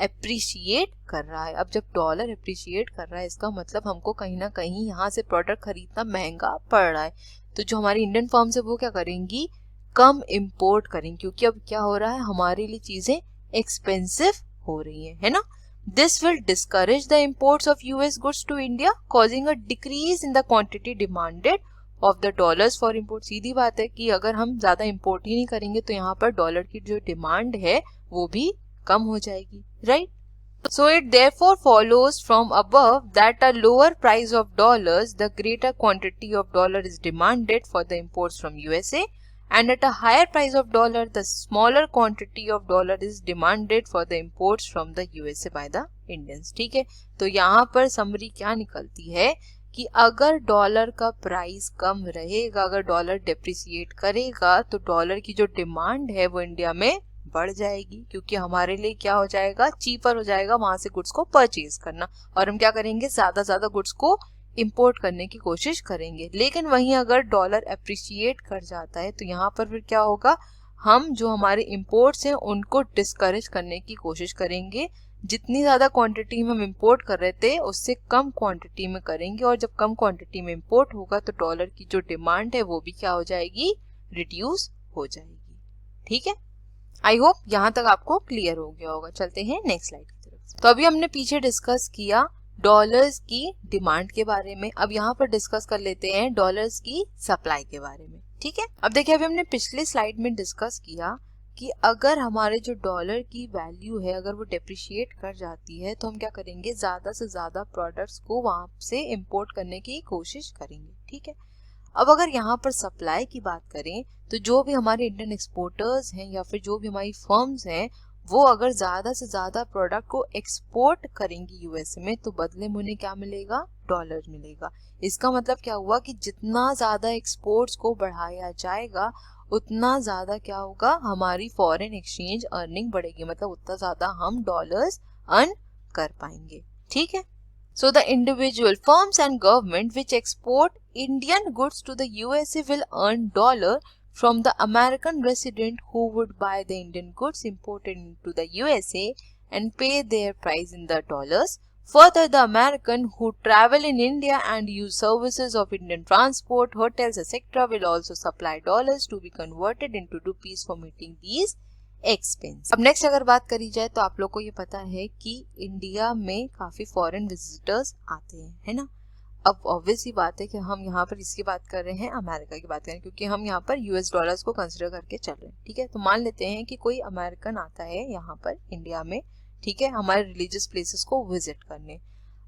एप्रिशिएट कर रहा है। अब जब डॉलर एप्रिशिएट कर रहा है, इसका मतलब हमको कहीं ना कहीं यहाँ से प्रोडक्ट खरीदना महंगा पड़ रहा है, तो जो हमारी इंडियन फर्म्स है वो क्या करेंगी, कम इम्पोर्ट करेंगी, क्योंकि अब क्या हो रहा है, हमारे लिए चीजें एक्सपेंसिव हो रही है ना। This will discourage the imports of US goods to India, causing a decrease in the quantity demanded of the dollars for import. सीधी बात है कि अगर हम ज्यादा इम्पोर्ट ही नहीं करेंगे तो यहाँ पर डॉलर की जो डिमांड है वो भी कम हो जाएगी, right? So it therefore follows from above that a lower price of dollars, the greater quantity of dollar is demanded for the imports from USA, and at a higher price of dollar, the smaller quantity of dollar is demanded for the imports from the USA by the Indians, ठीक है। तो यहाँ पर summary क्या निकलती है कि अगर डॉलर का प्राइस कम रहेगा, अगर डॉलर डेप्रिसिएट करेगा तो डॉलर की जो डिमांड है वो इंडिया में बढ़ जाएगी, क्योंकि हमारे लिए क्या हो जाएगा, चीपर हो जाएगा वहां से गुड्स को परचेज करना, और हम क्या करेंगे, ज्यादा गुड्स को इंपोर्ट करने की कोशिश करेंगे। लेकिन वहीं अगर डॉलर अप्रिशिएट कर जाता है तो यहाँ पर फिर क्या होगा, हम जो हमारे इंपोर्ट्स हैं उनको डिस्करेज करने की कोशिश करेंगे। जितनी ज्यादा क्वांटिटी में हम इंपोर्ट कर रहे थे उससे कम क्वांटिटी में करेंगे, और जब कम क्वांटिटी में इंपोर्ट होगा तो डॉलर की जो डिमांड है वो भी क्या हो जाएगी, रिड्यूस हो जाएगी। ठीक है, आई होप यहाँ तक आपको क्लियर हो गया होगा। चलते हैं नेक्स्ट स्लाइड की तरफ। तो अभी हमने पीछे डिस्कस किया डॉलर्स की डिमांड के बारे में, अब यहाँ पर डिस्कस कर लेते हैं डॉलर्स की सप्लाई के बारे में। ठीक है, अब देखिए अभी हमने पिछले स्लाइड में डिस्कस किया कि अगर हमारे जो डॉलर की वैल्यू है अगर वो डेप्रिशिएट कर जाती है तो हम क्या करेंगे, ज्यादा से ज्यादा प्रोडक्ट्स को वहां से इंपोर्ट करने की कोशिश करेंगे। ठीक है, अब अगर यहाँ पर सप्लाई की बात करें तो जो भी हमारे इंडियन एक्सपोर्टर्स हैं या फिर जो भी हमारी फर्म्स हैं वो अगर ज्यादा से ज्यादा प्रोडक्ट को एक्सपोर्ट करेंगी यूएसए में तो बदले में उन्हें क्या मिलेगा, डॉलर मिलेगा। इसका मतलब क्या हुआ कि जितना ज्यादा एक्सपोर्ट्स को बढ़ाया जाएगा उतना ज्यादा क्या होगा, हमारी फॉरेन एक्सचेंज अर्निंग बढ़ेगी, मतलब उतना ज्यादा हम डॉलर्स अर्न कर पाएंगे। ठीक है, so the individual firms and government which export Indian goods to the USA will earn dollar from the American resident who would buy the Indian goods imported into the USA and pay their price in the dollars. Further, the American who travel in India and use services of Indian transport, hotels, etc. will also supply dollars to be converted into rupees for meeting these expense. अब next अगर बात करी जाए तो आप लोग को ये पता है कि इंडिया में काफी फॉरेन विजिटर्स आते हैं, है ना। अब ऑब्वियस ही बात है कि हम यहाँ पर इसकी बात कर रहे हैं, अमेरिका की बात कर रहे हैं, क्योंकि हम यहाँ पर यूएस डॉलर्स को कंसिडर करके चल रहे हैं। ठीक है, तो मान लेते हैं कि कोई अमेरिकन आता है यहाँ पर इंडिया में, ठीक है, हमारे रिलीजियस प्लेसेस को विजिट करने।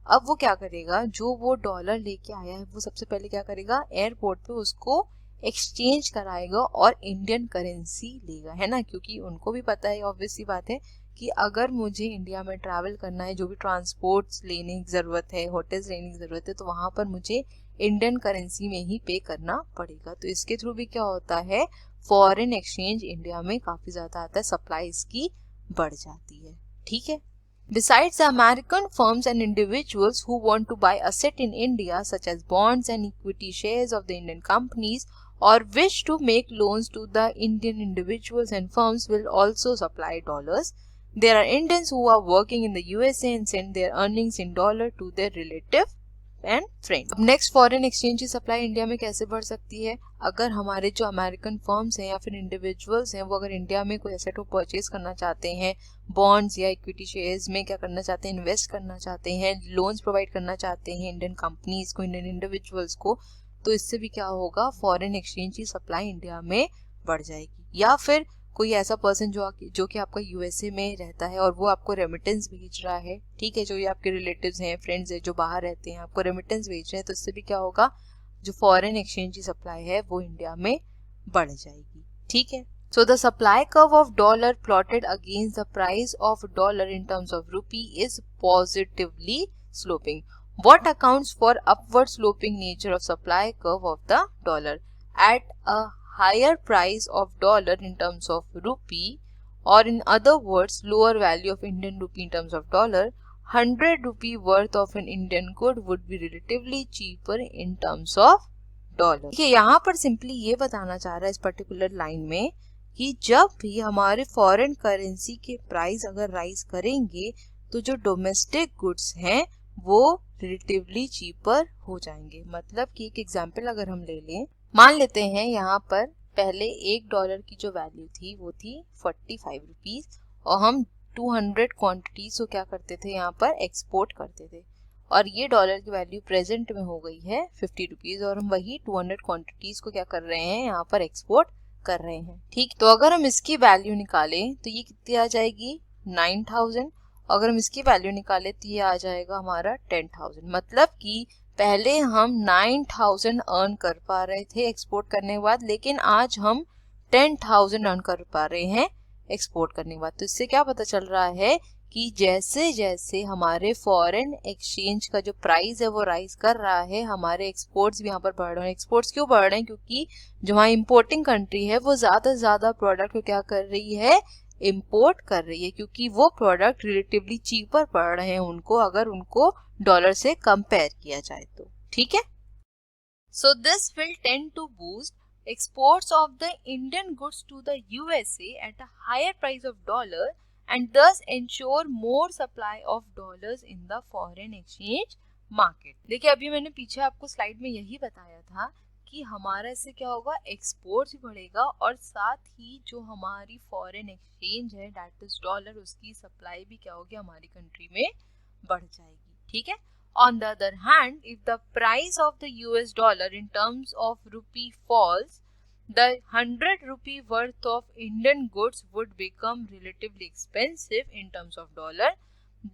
अब वो क्या करेगा, जो वो डॉलर लेके आया है वो सबसे पहले क्या करेगा, एयरपोर्ट पे उसको एक्सचेंज कराएगा और इंडियन करेंसी लेगा, है ना, क्योंकि उनको भी पता है, ऑब्वियसली बात है कि अगर मुझे इंडिया में ट्रैवल करना है, जो भी ट्रांसपोर्ट्स लेने की जरूरत है, होटल्स लेने की जरूरत है, तो वहां पर मुझे इंडियन करेंसी में ही पे करना पड़ेगा। तो इसके थ्रू भी क्या होता है, फॉरेन एक्सचेंज इंडिया में काफी ज्यादा आता है, सप्लाई इसकी बढ़ जाती है। ठीक है, besides the American firms and individuals who want to buy asset in India such as bonds and equity shares of the Indian companies or wish to make loans to the Indian individuals and firms will also supply dollars. There are Indians who are working in the USA and send their earnings in dollar to their relative and friends. अब next foreign exchange की supply India में कैसे बढ़ सकती है, अगर हमारे जो अमेरिकन फर्म्स हैं या फिर इंडिविजुअल्स हैं वो अगर इंडिया में कोई एसेट को परचेज करना चाहते हैं, बॉन्ड्स या इक्विटी शेयर्स में क्या करना चाहते हैं, इन्वेस्ट करना चाहते हैं, लोन्स प्रोवाइड करना चाहते हैं इंडियन कंपनीज को, इंडियन इंडिविजुअल्स को, तो इससे भी क्या होगा, फॉरेन एक्सचेंज की सप्लाई इंडिया में बढ़ जाएगी। या फिर कोई ऐसा पर्सन जो कि आपका यूएसए में रहता है और वो आपको रेमिटेंस भेज रहा है, ठीक है, जो ये आपके रिलेटिव्स हैं, फ्रेंड्स हैं जो बाहर रहते हैं, आपको रेमिटेंस भेज रहे हैं, तो इससे भी क्या होगा, जो फॉरेन एक्सचेंज की सप्लाई है वो इंडिया में बढ़ जाएगी। ठीक है, so the supply curve of dollar plotted against the price of dollar in terms of rupee is positively sloping. What accounts for upward sloping nature of supply curve of the dollar? At a higher price of dollar in terms of rupee, or in other words lower value of Indian rupee in terms of dollar, 100 rupee worth of an Indian good would be relatively cheaper in terms of dollar. देखिए यहाँ पर simply ये बताना चाह रहा है इस particular line में कि जब भी हमारे फॉरेन करेंसी के प्राइस अगर राइज करेंगे तो जो डोमेस्टिक गुड्स हैं वो रिलेटिवली चीपर हो जाएंगे। मतलब कि एक एग्जांपल अगर हम ले लें, मान लेते हैं यहाँ पर पहले $1 की जो वैल्यू थी वो थी 45 रुपीज और हम 200 क्वांटिटीज को क्या करते थे, यहाँ पर एक्सपोर्ट करते थे, और ये डॉलर की वैल्यू प्रेजेंट में हो गई है 50 रुपीज और हम वही 200 क्वांटिटीज को क्या कर रहे हैं, यहाँ पर एक्सपोर्ट कर रहे हैं। ठीक, तो अगर हम इसकी वैल्यू निकालें तो ये कितनी आ जाएगी, 9000, अगर हम इसकी वैल्यू निकालें तो ये आ जाएगा हमारा 10,000। मतलब कि पहले हम 9,000 अर्न कर पा रहे थे एक्सपोर्ट करने के बाद, लेकिन आज हम 10,000 अर्न कर पा रहे हैं एक्सपोर्ट करने के बाद। तो इससे क्या पता चल रहा है कि जैसे जैसे हमारे फॉरेन एक्सचेंज का जो प्राइस है वो राइज कर रहा है, हमारे एक्सपोर्ट्स भी यहाँ पर बढ़ रहे हैं। एक्सपोर्ट्स क्यों बढ़ रहे हैं? क्योंकि जो हमारी इंपोर्टिंग कंट्री है वो ज़्यादा से ज़्यादा प्रोडक्ट को क्या कर रही है, इंपोर्ट कर रही है, क्योंकि वो प्रोडक्ट रिलेटिवली चीपर पड़ रहे हैं उनको, अगर उनको डॉलर से कंपेयर किया जाए तो। ठीक है, so this will tend to boost exports of the Indian goods to the USA at a higher price of dollar and thus ensure more supply of dollars in the foreign exchange market। देखिए अभी मैंने पीछे आपको slide में यही बताया था कि हमारा इससे क्या होगा, एक्सपोर्ट भी बढ़ेगा और साथ ही जो हमारी फॉरेन एक्सचेंज है दैट इज डॉलर, उसकी सप्लाई भी क्या होगी, हमारी कंट्री में बढ़ जाएगी। ठीक है, on the other hand, if the price of the US dollar in terms of rupee falls, the 100 rupee worth of Indian goods would become relatively expensive in terms of dollar.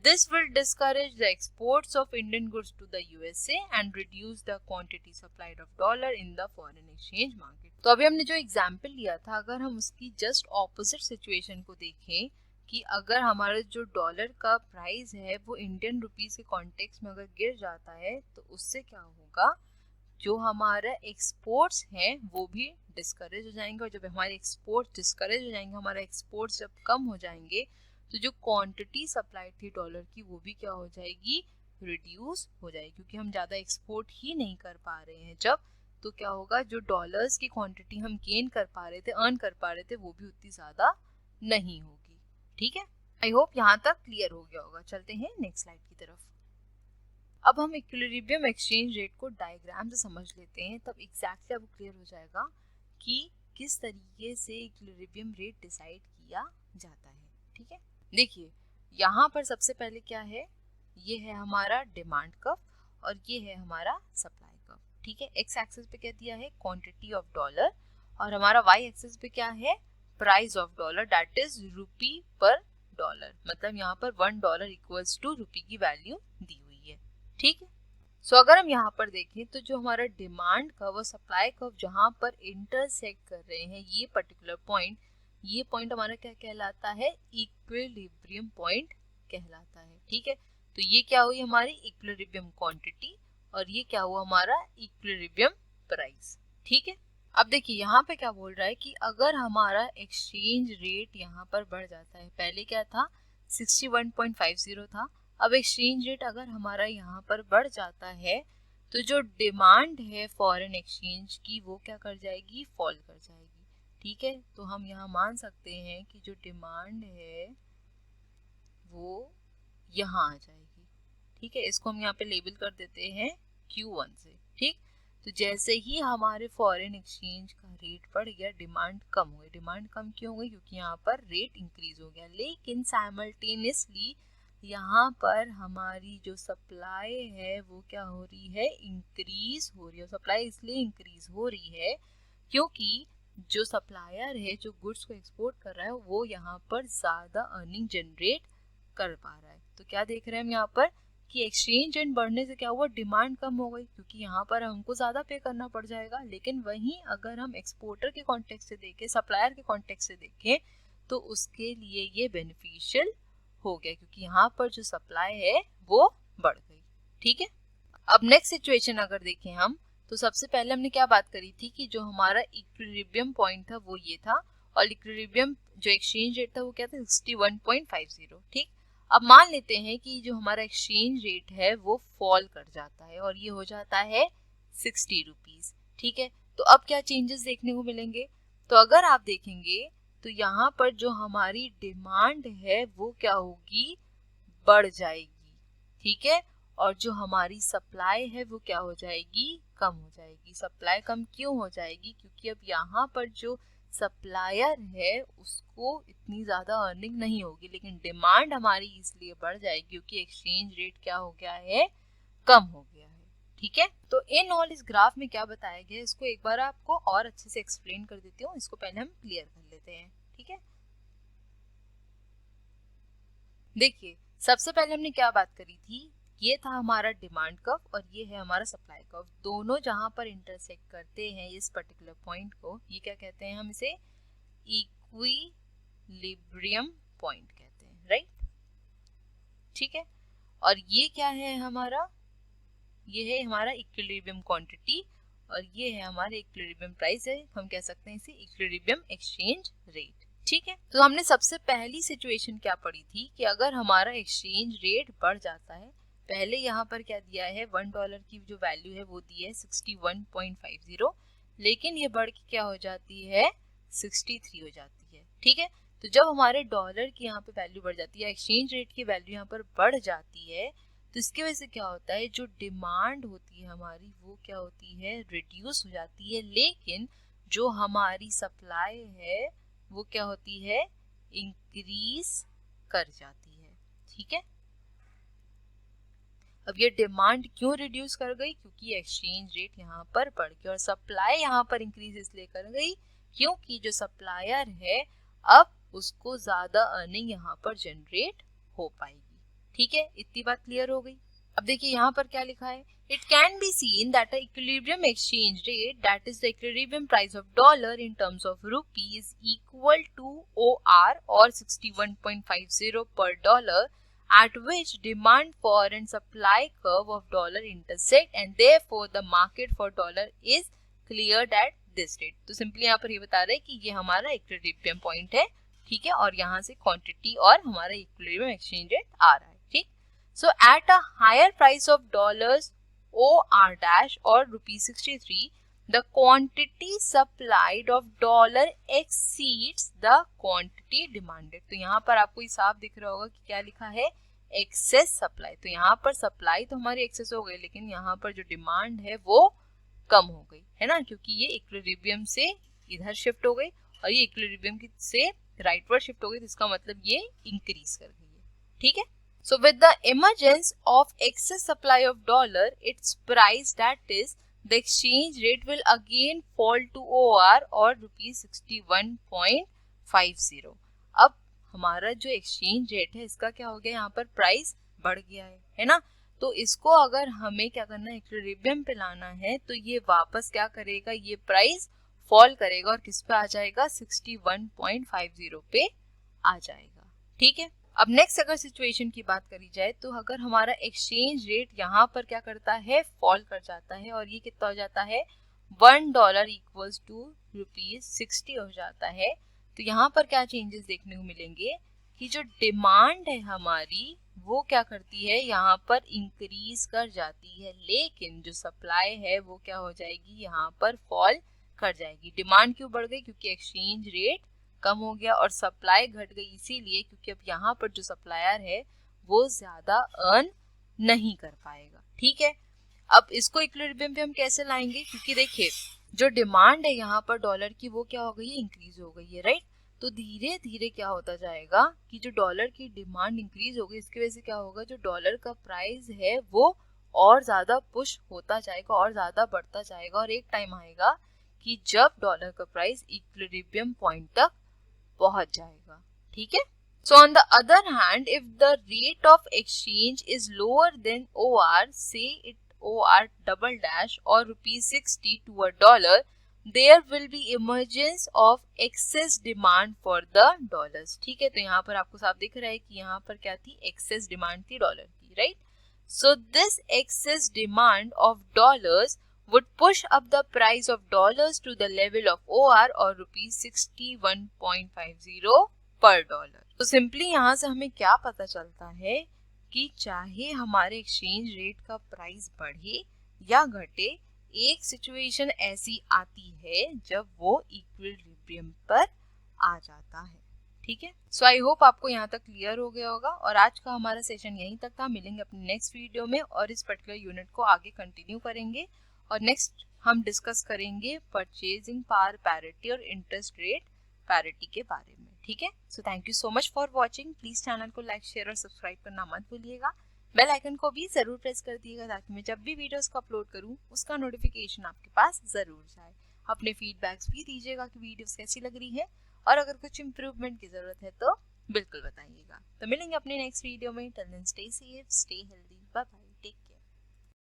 This will discourage the exports of Indian goods to the USA and reduce the quantity supplied of dollar in the foreign exchange market। तो अभी हमने जो example लिया था, अगर हम उसकी just opposite situation को देखें कि अगर हमारा जो डॉलर का प्राइस है वो इंडियन रुपीस के कॉन्टेक्स्ट में अगर गिर जाता है तो उससे क्या होगा, जो हमारा एक्सपोर्ट्स हैं वो भी डिस्करेज हो जाएंगे, और जब हमारे एक्सपोर्ट डिस्करेज हो जाएंगे, हमारा एक्सपोर्ट्स जब कम हो जाएंगे तो जो क्वांटिटी सप्लाई थी डॉलर की वो भी क्या हो जाएगी, रिड्यूस हो जाएगी, क्योंकि हम ज़्यादा एक्सपोर्ट ही नहीं कर पा रहे हैं जब, तो क्या होगा, जो डॉलर्स की क्वांटिटी हम गेन कर पा रहे थे, अर्न कर पा रहे थे, वो भी उतनी ज़्यादा नहीं होगी। ठीक है, आई होप यहाँ तक क्लियर हो गया होगा। चलते हैं नेक्स्ट स्लाइड की तरफ। अब हम इक्विलिब्रियम एक्सचेंज रेट को डायग्राम से समझ लेते हैं, तब एग्जैक्टली आपको क्लियर हो जाएगा कि किस तरीके से इक्विलिब्रियम रेट डिसाइड किया जाता है। ठीक है, देखिए यहाँ पर सबसे पहले क्या है, ये है हमारा डिमांड कर्व और ये है हमारा सप्लाई कर्व। ठीक है, एक्स एक्सिस पे क्या दिया है, क्वांटिटी ऑफ डॉलर, और हमारा वाई एक्सिस पे क्या है, price of dollar, that is rupee per dollar, मतलब यहाँ पर $1 इक्वल्स टू रुपी की वैल्यू दी हुई है। ठीक है, सो अगर हम यहाँ पर देखें तो जो हमारा डिमांड कर्व और सप्लाई कर्व जहाँ पर इंटरसेक्ट कर रहे हैं, ये पर्टिकुलर पॉइंट, ये पॉइंट हमारा क्या कहलाता है, इक्विलिब्रियम पॉइंट कहलाता है। ठीक है, तो ये क्या हुई हमारी इक्विलिब्रियम क्वांटिटी और ये क्या हुआ हमारा इक्विलिब्रियम प्राइस। ठीक है, अब देखिए यहाँ पे क्या बोल रहा है कि अगर हमारा एक्सचेंज रेट यहाँ पर बढ़ जाता है, पहले क्या था 61.50 था, अब एक्सचेंज रेट अगर हमारा यहाँ पर बढ़ जाता है तो जो डिमांड है फॉरेन एक्सचेंज की वो क्या कर जाएगी, फॉल कर जाएगी। ठीक है, तो हम यहाँ मान सकते हैं कि जो डिमांड है वो यहाँ आ जाएगी। ठीक है, इसको हम यहाँ पे लेबल कर देते हैं Q1 से। ठीक, तो जैसे ही हमारे फॉरेन एक्सचेंज का रेट बढ़ गया, डिमांड कम हो गई। डिमांड कम क्यों हो गई, क्योंकि यहाँ पर रेट इंक्रीज हो गया, लेकिन साइमल्टेनियसली यहाँ पर हमारी जो सप्लाई है वो क्या हो रही है, इंक्रीज हो रही है। सप्लाई इसलिए इंक्रीज हो रही है क्योंकि जो सप्लायर है जो गुड्स को एक्सपोर्ट कर रहा है वो यहाँ पर ज़्यादा अर्निंग जनरेट कर पा रहा है। तो क्या देख रहे हैं हम यहाँ पर कि एक्सचेंज रेट बढ़ने से क्या हुआ, डिमांड कम हो गई, क्योंकि यहाँ पर हमको ज़्यादा पे करना पड़ जाएगा। लेकिन वहीं अगर हम एक्सपोर्टर के कॉन्टेक्स्ट से देखें, सप्लायर के कॉन्टेक्स्ट से देखें, तो उसके लिए ये बेनिफिशियल हो गया, क्योंकि यहाँ पर जो सप्लाई है वो बढ़ गई। ठीक है, अब नेक्स्ट सिचुएशन अगर देखें हम, तो सबसे पहले हमने क्या बात करी थी कि जो हमारा इक्विलिब्रियम पॉइंट था वो ये था, और इक्विलिब्रियम जो एक्सचेंज रेट था वो क्या था, 61.50। ठीक, अब मान लेते हैं कि जो हमारा एक्सचेंज रेट है वो फॉल कर जाता है और ये हो जाता है 60 रुपीज। ठीक है, तो अब क्या चेंजेस देखने को मिलेंगे, तो अगर आप देखेंगे तो यहाँ पर जो हमारी डिमांड है वो क्या होगी, बढ़ जाएगी। ठीक है, और जो हमारी सप्लाई है वो क्या हो जाएगी, कम हो जाएगी। सप्लाई कम क्यों हो जाएगी, क्योंकि अब यहाँ पर जो सप्लायर है उसको इतनी ज़्यादा अर्निंग नहीं होगी, लेकिन डिमांड हमारी इसलिए बढ़ जाएगी क्योंकि एक्सचेंज रेट क्या हो गया है, कम हो गया है। ठीक है, तो इन ऑल इस ग्राफ में क्या बताया गया है इसको एक बार आपको और अच्छे से एक्सप्लेन कर देती हूँ। इसको पहले हम क्लियर कर लेते हैं। ठीक है, देखिए सबसे पहले हमने क्या बात करी थी, ये था हमारा डिमांड कर्व और ये है हमारा सप्लाई कर्व। दोनों जहां पर इंटरसेक्ट करते हैं इस पर्टिकुलर पॉइंट को, ये क्या कहते हैं, हम इसे इक्विलिब्रियम पॉइंट कहते हैं, राइट। ठीक है। और ये क्या है हमारा, ये है हमारा इक्विलिब्रियम क्वांटिटी और ये है हमारे इक्विलिब्रियम प्राइस है, हम कह सकते हैं इसे इक्विलिब्रियम एक्सचेंज रेट। ठीक है, तो हमने सबसे पहली सिचुएशन क्या पढ़ी थी कि अगर हमारा एक्सचेंज रेट बढ़ जाता है, पहले यहाँ पर क्या दिया है, $1 की जो वैल्यू है वो दी है 61.50, लेकिन ये बढ़ के क्या हो जाती है 63 हो जाती है। ठीक है, तो जब हमारे डॉलर की यहाँ पे वैल्यू बढ़ जाती है, एक्सचेंज रेट की वैल्यू यहाँ पर बढ़ जाती है, तो इसकी वजह से क्या होता है, जो डिमांड होती है हमारी वो क्या होती है, रिड्यूस हो जाती है, लेकिन जो हमारी सप्लाई है वो क्या होती है, इंक्रीज कर जाती है। ठीक है, अब ये डिमांड क्यों रिड्यूस कर गई, क्योंकि एक्सचेंज रेट यहाँ पर बढ़ गया, और सप्लाई यहाँ पर इंक्रीज इसलिए कर गई क्योंकि जो सप्लायर है अब उसको ज्यादा अर्निंग यहाँ पर जनरेट हो पाएगी। ठीक है, इतनी बात क्लियर हो गई। अब देखिए यहाँ पर क्या लिखा है, it can be seen that equilibrium exchange rate that is the equilibrium price of dollar in terms of rupee is equal to OR और 61.50 per dollar, at which demand for and supply curve of dollar intersect and therefore the market for dollar is cleared at this rate। तो simply यहाँ पर ये बता रहे हैं कि ये हमारा इक्विलिब्रियम पॉइंट है। ठीक है, और यहाँ से क्वांटिटी और हमारा इक्विलिब्रियम एक्सचेंज रेट आ रहा है। ठीक, so at a higher price of dollars OR dash और ₹63, the quantity supplied of dollar exceeds the quantity demanded। तो यहाँ पर आपको साफ दिख रहा होगा कि क्या लिखा है, एक्सेस सप्लाई। तो यहाँ पर सप्लाई तो हमारी एक्सेस हो गई, लेकिन यहाँ पर जो डिमांड है वो कम हो गई है ना, क्योंकि ये इक्विलिब्रियम से इधर शिफ्ट हो गई और ये इक्विलिब्रियम से राइटवर्ड शिफ्ट हो गई, तो इसका मतलब ये इंक्रीज कर गई है। ठीक है, so with the emergence of excess supply of dollar, its price, that is the exchange rate, will again fall to OR और ₹61.50। अब हमारा जो एक्सचेंज रेट है इसका क्या हो गया, यहाँ पर प्राइस बढ़ गया है ना, तो इसको अगर हमें क्या करना है, इक्विलिब्रियम पे लाना है, तो ये वापस क्या करेगा, ये प्राइस फॉल करेगा और किस पे आ जाएगा, 61.50 पे आ जाएगा। ठीक है, अब नेक्स्ट अगर सिचुएशन की बात करी जाए, तो अगर हमारा एक्सचेंज रेट यहाँ पर क्या करता है, फॉल कर जाता है और ये कितना हो जाता है, $1 इक्वल्स टू ₹60 हो जाता है, तो यहाँ पर क्या चेंजेस देखने को मिलेंगे कि जो डिमांड है हमारी वो क्या करती है, यहाँ पर इंक्रीज कर जाती है, लेकिन जो सप्लाई है वो क्या हो जाएगी, यहाँ पर फॉल कर जाएगी। डिमांड क्यों बढ़ गई, क्योंकि एक्सचेंज रेट कम हो गया, और सप्लाई घट गई इसीलिए क्योंकि अब यहाँ पर जो सप्लायर है वो ज्यादा अर्न नहीं कर पाएगा। ठीक है, अब इसको इक्विलिब्रियम पे हम कैसे लाएंगे, क्योंकि देखिए जो डिमांड है यहाँ पर डॉलर की वो क्या हो गई है, इंक्रीज हो गई है, राइट। तो धीरे धीरे क्या होता जाएगा कि जो डॉलर की डिमांड इंक्रीज हो गई, इसकी वजह से क्या होगा, जो डॉलर का प्राइस है वो और ज्यादा पुश होता जाएगा और ज्यादा बढ़ता जाएगा, और एक टाइम आएगा कि जब डॉलर का प्राइस इक्विलिब्रियम पॉइंट तक पहुंच जाएगा। ठीक है, so on the other hand, if the rate of exchange is lower than OR, say it OR double dash or ₹60 to a dollar, there will be emergence of excess demand for the dollars। ठीक है, तो यहाँ पर आपको साफ दिख रहा है कि यहाँ पर क्या थी, excess demand थी डॉलर की, right? So this excess demand of dollars would push up the price of dollars to the level of OR और ₹61.50 per dollar। तो सिंपली यहाँ से हमें क्या पता चलता है कि चाहे हमारे एक्सचेंज रेट का प्राइस बढ़े या घटे, एक सिचुएशन ऐसी आती है जब वो इक्विलिब्रियम पर आ जाता है। ठीक है, सो आई होप आपको यहाँ तक क्लियर हो गया होगा, और आज का हमारा सेशन यहीं तक था। मिलेंगे अपने नेक्स्ट वीडियो में और इस पर्टिकुलर यूनिट को आगे कंटिन्यू करेंगे, और नेक्स्ट हम डिस्कस करेंगे परचेजिंग पावर पैरिटी और इंटरेस्ट रेट पैरिटी के बारे में। ठीक है, so thank you so much for watching. Please channel को लाइक, शेयर और सब्सक्राइब करना मत भूलिएगा। बेल आइकन को भी जरूर प्रेस कर दिएगा ताकि मैं जब भी वीडियोस को अपलोड करूं उसका नोटिफिकेशन आपके पास जरूर जाए। अपने फीडबैक्स भी दीजिएगा कि वीडियोस कैसी लग रही है, और अगर कुछ इम्प्रूवमेंट की जरूरत है तो बिल्कुल बताइएगा। तो मिलेंगे अपने नेक्स्ट वीडियो में। Till then stay safe, stay healthy.